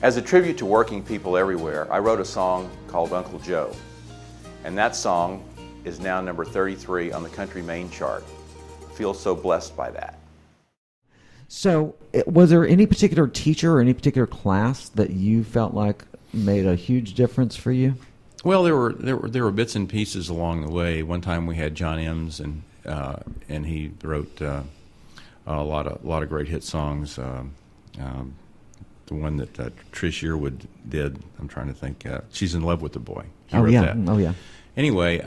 As a tribute to working people everywhere, I wrote a song called Uncle Joe. And that song is now number 33 on the country main chart. I feel so blessed by that. So, was there any particular teacher or any particular class that you felt like made a huge difference for you? Well, there were bits and pieces along the way. One time we had John Ems, and he wrote a lot of great hit songs. The one that Trish Yearwood did, I'm trying to think. She's in Love with the Boy. He wrote that. Oh yeah. Anyway,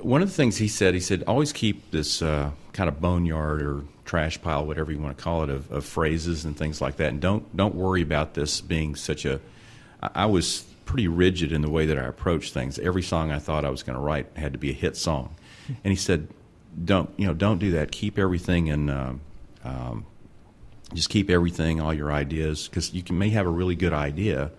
one of the things he said, always keep this kind of boneyard or trash pile, whatever you want to call it, of phrases and things like that, and don't worry about this being such a. I was pretty rigid in the way that I approached things. Every song I thought I was going to write had to be a hit song, and he said, don't do that. Keep everything in. Just keep everything, all your ideas, because you may have a really good idea,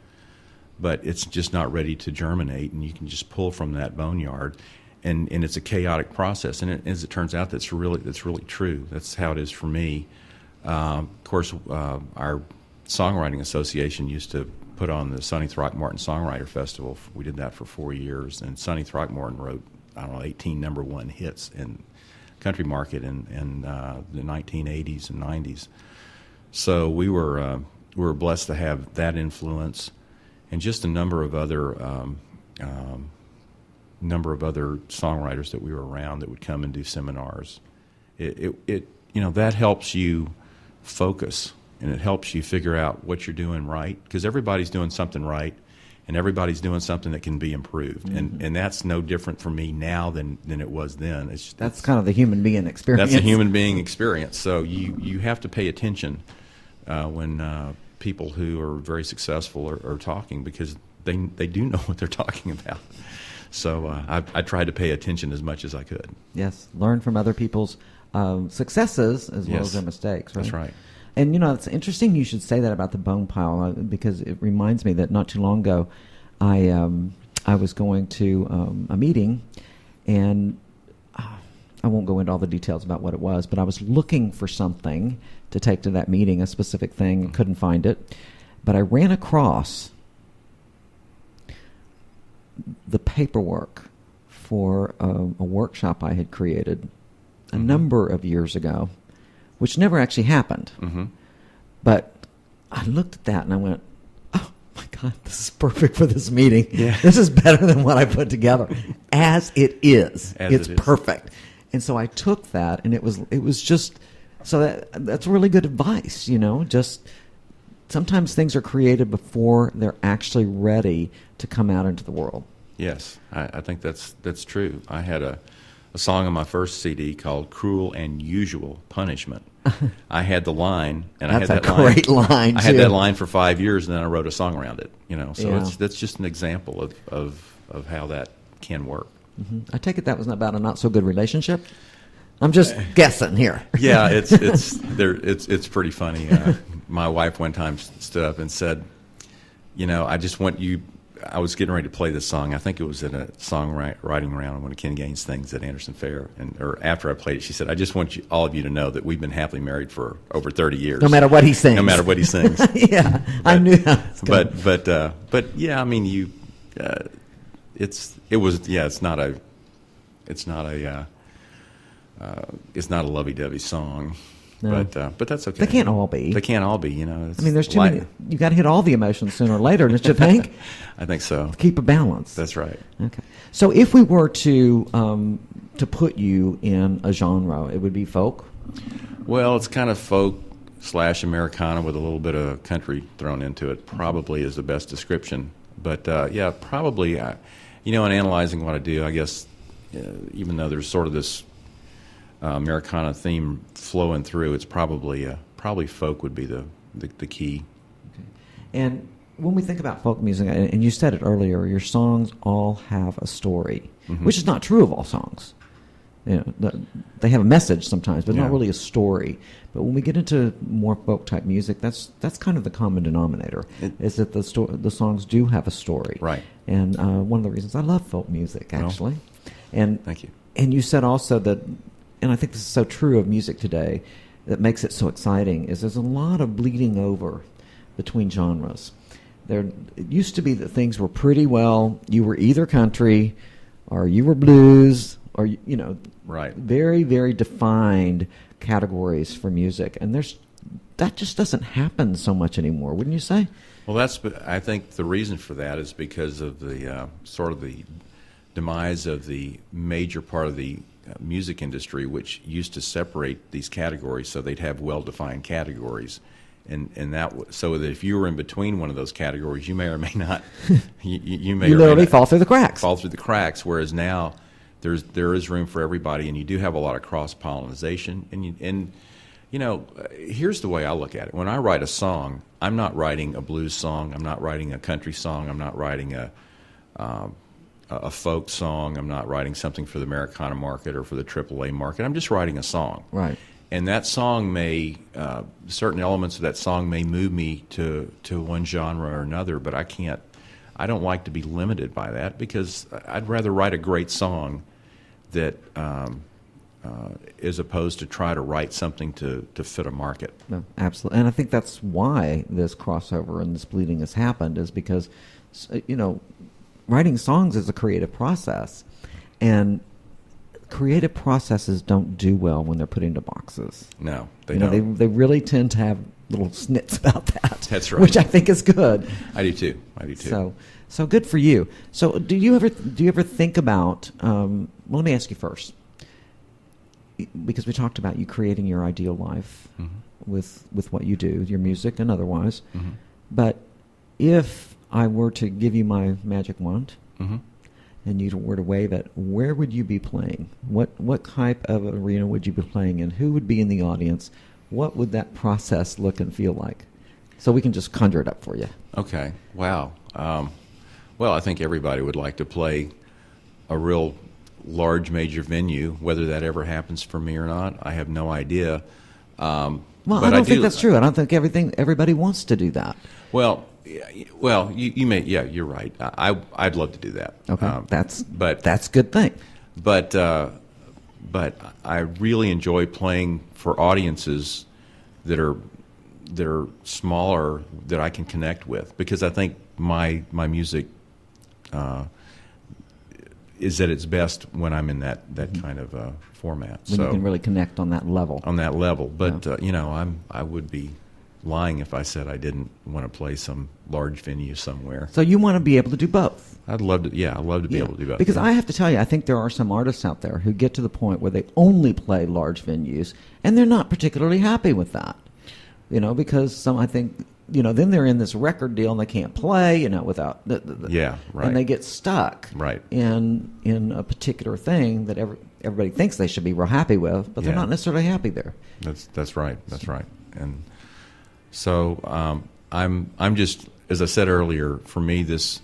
but it's just not ready to germinate, and you can just pull from that boneyard, and it's a chaotic process. And as it turns out, that's really true. That's how it is for me. Of course, our songwriting association used to put on the Sonny Throckmorton Songwriter Festival. We did that for 4 years, and Sonny Throckmorton wrote 18 number one hits in country market in the 1980s and 90s. So we were blessed to have that influence, and just a number of other songwriters that we were around that would come and do seminars. It that helps you focus, and it helps you figure out what you're doing right, because everybody's doing something right, and everybody's doing something that can be improved. Mm-hmm. And that's no different for me now than it was then. That's kind of the human being experience. That's a human being experience. So you have to pay attention when people who are very successful are talking, because they do know what they're talking about. So I tried to pay attention as much as I could. Yes, learn from other people's successes as well as their mistakes. Right? That's right. And, it's interesting you should say that about the bone pile, because it reminds me that not too long ago I was going to a meeting, and I won't go into all the details about what it was, but I was looking for something to take to that meeting, a specific thing, couldn't find it. But I ran across the paperwork for a workshop I had created a number of years ago, which never actually happened. Mm-hmm. But I looked at that and I went, oh my God, this is perfect for this meeting. Yeah. This is better than what I put together. As it is. It's perfect. And so I took that, and it was just, so that's really good advice, just sometimes things are created before they're actually ready to come out into the world. Yes, I think that's true. I had a song on my first CD called "Cruel and Usual Punishment." I had the line, and that's I had that great line. I had that line for 5 years, and then I wrote a song around it. So that's just an example of how that can work. Mm-hmm. I take it that was about a not so good relationship. I'm just guessing here. Yeah, it's pretty funny. My wife one time stood up and said, I just want you. I was getting ready to play this song. I think it was in a songwriting round on one of Ken Gaines' things at Anderson Fair. Or after I played it, she said, I just want all of you to know that we've been happily married for over 30 years. No matter what he sings. No matter what he sings. Yeah, I knew that. But yeah, I mean, it's not a lovey-dovey song. No. But that's okay. They can't all be. They can't all be, there's too many. You got to hit all the emotions sooner or later, don't you think? I think so. Keep a balance. That's right. Okay. So if we were to put you in a genre, it would be folk? Well, it's kind of folk / Americana with a little bit of country thrown into it, probably is the best description. But, probably, in analyzing what I do, I guess, even though there's sort of this Americana theme flowing through, it's probably folk would be the key. Okay. And when we think about folk music, and you said it earlier, your songs all have a story, which is not true of all songs. They have a message sometimes, but not really a story. But when we get into more folk type music, that's kind of the common denominator. Is that the songs do have a story, right? And one of the reasons I love folk music, actually. Well, and thank you. And you said also that. And I think this is so true of music today that makes it so exciting, is there's a lot of bleeding over between genres. It used to be that things were pretty well, you were either country or you were blues or, Right. very, very defined categories for music. And that just doesn't happen so much anymore, wouldn't you say? Well, I think the reason for that is because of the sort of the demise of the major part of the music industry, which used to separate these categories so they'd have well-defined categories. And so that if you were in between one of those categories, you may or may not, you may You or may literally not fall through the cracks. fall through the cracks. Whereas now, there is room for everybody, and you do have a lot of cross-pollination. And here's the way I look at it. When I write a song, I'm not writing a blues song. I'm not writing a country song. I'm not writing a folk song. I'm not writing something for the Americana market or for the AAA market. I'm just writing a song. Right. And that song certain elements of that song may move me to one genre or another, but I don't like to be limited by that, because I'd rather write a great song that as opposed to try to write something to fit a market. No, absolutely. And I think that's why this crossover and this bleeding has happened, is because, writing songs is a creative process. And creative processes don't do well when they're put into boxes. No, they don't. They really tend to have little snits about that. That's right. Which I think is good. I do too. So good for you. So do you ever think about? Well, let me ask you first, because we talked about you creating your ideal life with what you do, your music and otherwise. Mm-hmm. But if I were to give you my magic wand, and you were to wave it, where would you be playing? What type of arena would you be playing in? Who would be in the audience? What would that process look and feel like? So we can just conjure it up for you. Okay. Wow. Well, I think everybody would like to play a real large major venue. Whether that ever happens for me or not, I have no idea. Well, I don't think that's true. I don't think everybody wants to do that. Well, you may. Yeah, you're right. I'd love to do that. Okay, that's a good thing. But I really enjoy playing for audiences that are smaller, that I can connect with, because I think my music is at its best when I'm in that kind of format. When you can really connect on that level. On that level, but I would be lying if I said I didn't want to play some large venue somewhere. So you want to be able to do both. I'd love to. Yeah, I'd love to be able to do both. Because I have to tell you, I think there are some artists out there who get to the point where they only play large venues, and they're not particularly happy with that. Because I think, then they're in this record deal and they can't play, without yeah, right. And they get stuck right in a particular thing that everybody thinks they should be real happy with, but they're not necessarily happy there. That's right. That's right. And so I'm just, as I said earlier, for me, this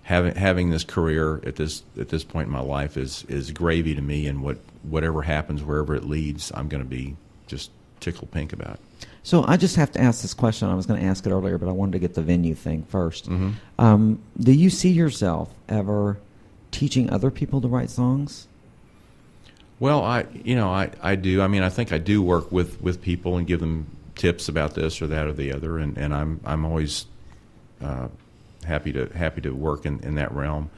having this career at this point in my life is gravy to me, and whatever happens, wherever it leads, I'm going to be just tickled pink about it. So I just have to ask this question. I was going to ask it earlier, but I wanted to get the venue thing first. Mm-hmm. Do you see yourself ever teaching other people to write songs? Well, I do. I mean, I think I do work with people and give them tips about this or that or the other, and I'm always happy to work in that realm.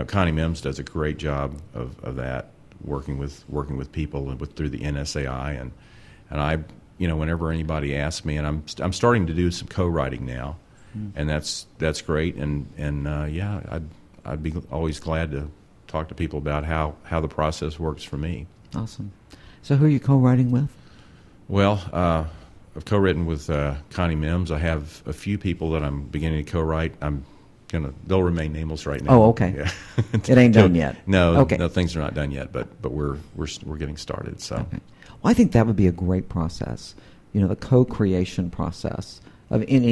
Connie Mims does a great job of that, working with people and through the NSAI, and I, whenever anybody asks me, and I'm starting to do some co-writing now, and that's great, and yeah, I'd be always glad to talk to people about how the process works for me. Awesome. So who are you co-writing with? Well, I've co-written with Connie Mims. I have a few people that I'm beginning to co-write. They'll remain nameless right now. Oh, okay. Yeah. It ain't done yet. No, okay. No, things are not done yet, but we're getting started. So, okay. Well, I think that would be a great process. The co-creation process of in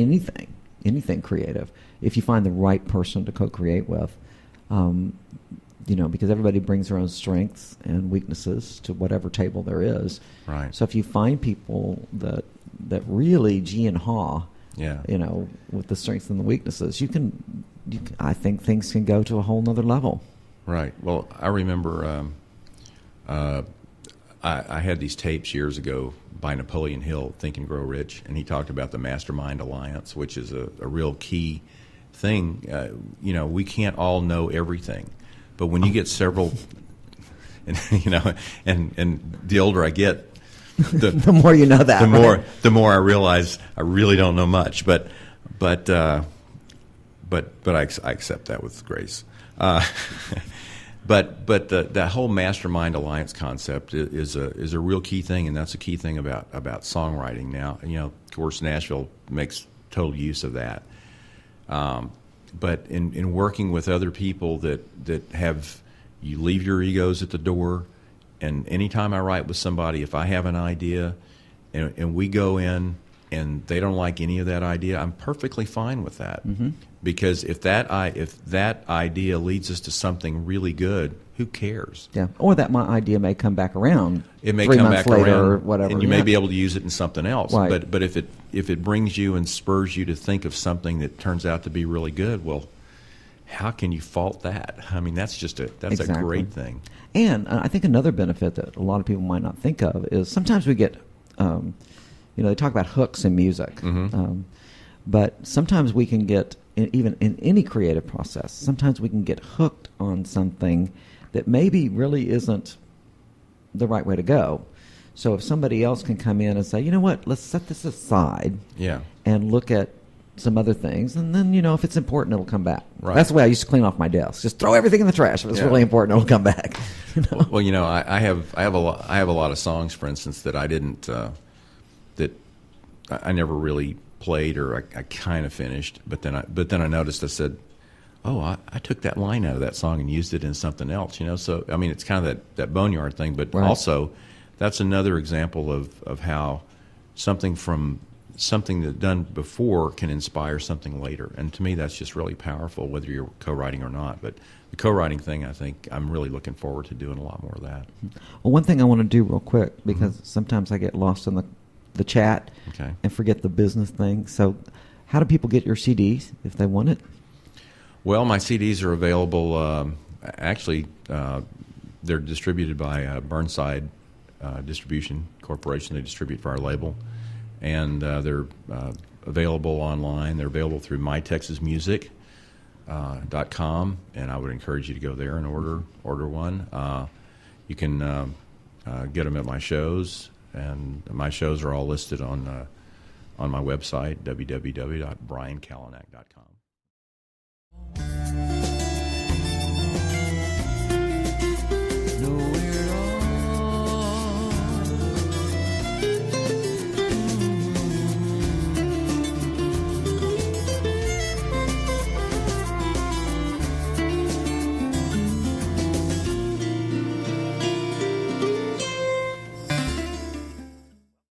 anything creative. If you find the right person to co-create with, because everybody brings their own strengths and weaknesses to whatever table there is. Right. So if you find people that really gee and haw, yeah, with the strengths and the weaknesses, I think things can go to a whole nother level. Right. Well, I remember I had these tapes years ago by Napoleon Hill, Think and Grow Rich, and he talked about the Mastermind Alliance, which is a real key thing. We can't all know everything, but when you get several, and and the older I get, the more you know that, the more I realize I really don't know much. But I accept that with grace. But that whole Mastermind Alliance concept is a real key thing, and that's a key thing about songwriting now. Of course, Nashville makes total use of that. But in working with other people that have, you leave your egos at the door, and anytime I write with somebody, if I have an idea and we go in and they don't like any of that idea, I'm perfectly fine with that. Mm-hmm. Because if that idea leads us to something really good, who cares? Yeah, or that my idea may come back around. It may 3 come months back later around, or whatever, and you may be able to use it in something else. Right. But if it brings you and spurs you to think of something that turns out to be really good, well, how can you fault that? I mean, that's Exactly. a great thing. And I think another benefit that a lot of people might not think of is sometimes we get, they talk about hooks in music, Mm-hmm. but sometimes we can get, even in any creative process, sometimes we can get hooked on something that maybe really isn't the right way to go. So if somebody else can come in and say, you know what, let's set this aside Yeah. and look at some other things, and then, if it's important, it'll come back. Right. That's the way I used to clean off my desk. Just throw everything in the trash. If it's really important, it'll come back. Well, I have a lot of songs, for instance, that I didn't that I never really played, or I kind of finished, but then I noticed, I said, oh, I took that line out of that song and used it in something else. So I mean, it's kind of that boneyard thing, but Right. also that's another example of how something that done before can inspire something later. And to me, that's just really powerful, whether you're co-writing or not. But the co-writing thing, I think I'm really looking forward to doing a lot more of that. Well, one thing I want to do real quick, because sometimes I get lost in the chat Okay. and forget the business thing. So how do people get your CDs if they want it? Well, my CDs are available. Actually, they're distributed by Burnside Distribution Corporation. They distribute for our label. And they're available online. They're available through mytexasmusic.com, and I would encourage you to go there and order one. You can get them at my shows, and my shows are all listed on my website, www.briankalinek.com.